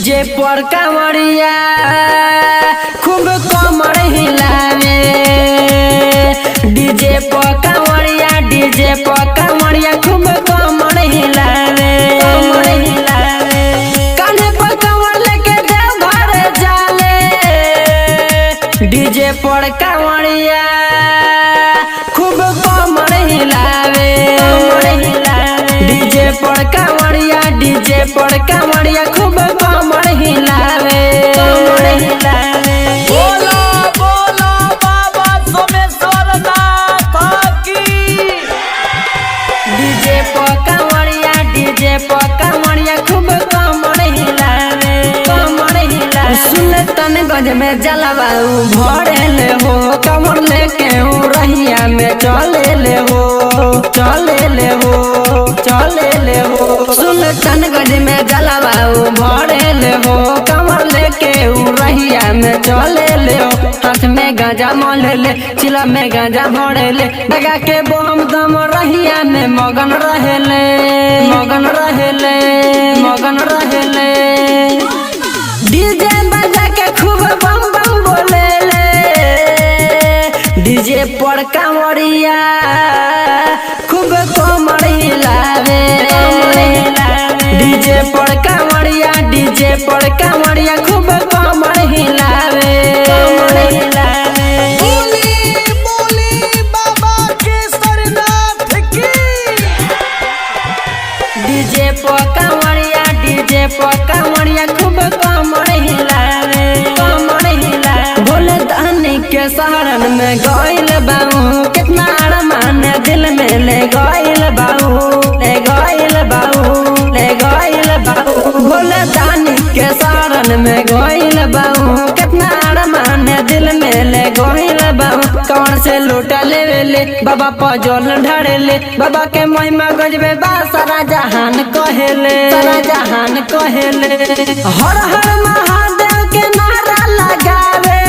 DJ पर कांवरिया खूब कमर हिलावे। डीजे पर कांवरिया खूब कमर हिलावे। कान्हे पर कांवर लेके देवघर जाले। डीजे पर कांवरिया खूब कमर हिलावे। डीजे पर कांवरिया खूब कमर हिलावे। बोलो बोलो बाबा सोमेश्वर नाथ की। डीजे पर कांवरिया खूब कमर हिलावे। सुल्तानगंज में जलवा भरेले हो। कमर लेके रहिया में चले हो। सुल्तानगंज में जलवा भरेले हो। कमर लेके रहिया में चले हो। हाथ में गांजा मोले चिला में गांजा भरेले। लगा के बोम दम रहिया में मगन रहेले। डीजे बजा के खूब बम बम बोलेले। डीजे पर कांवरिया खूब कमर हिलावे। डीजे पर कांवरिया खूब कमर हिलावे। बोली बोली बाबा केसरनाथ की। डीजे पर कांवरिया खूब कमर हिलावे। भोले दानी के शरण में गइल बाऊ। कितना अरमान दिल में ले गइल बाऊ। भोले दानी के शरण में गइल बाऊ। कितना अरमान दिल में ले गइल बाऊ। कौन से लूटा ले बाबा पजल ढारेले। बाबा के महिमा गजबे बा सारा जहान कहेले। हर हर महादेव के नारा लगावे।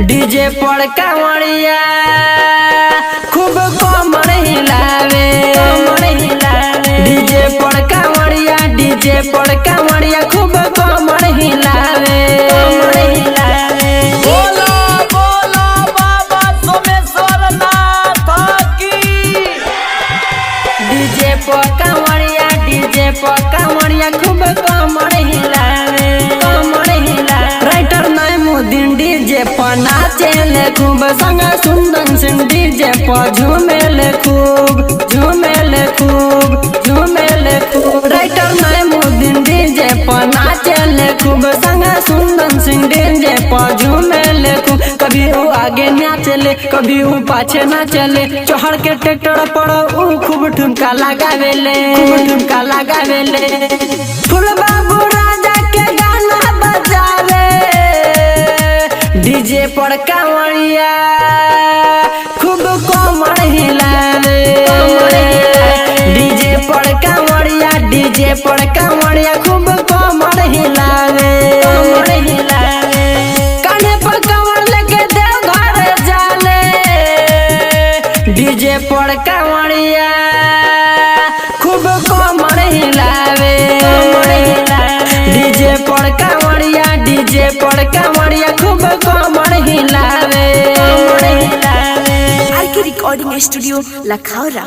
डीजे पर कांवरिया खूब कमर हिलावे। डीजे पर कांवरिया खूब कमर हिलावे। बोलो बोलो बाबा सोमेश्वर नाथ की। डीजे पर कांवरिया खूब कमर हिलावे। राइटर नईमुद्दीन डीजे पर नाचेले खूब। संग सुंदर सिंह डीजे पर झूमेले खूब। राइटर नईमुद्दीन डीजे पर नाचेले खूब। संग सुंदर सिंह डीजे पर झूमेले खूब। कभी वो आगे नाचले कभी वो पाछे नाचले। चढ़ के ट्रैक्टर पर खूब ठुमका लगावेले। फूल बाबू राजा के गाना बजावे। डीजे पर कांवरिया खूब कमर हिलावे। डीजे पर कांवरिया खूब कमर हिलावे। कान्हे पर कांवर लेके देवघर जाले। डीजे पर कांवरिया खूब कमर हिलावे। डीजे पर कांवरिया खूब कमर हिलावे। आर के रिकॉर्डिंग स्टूडियो लखौरा।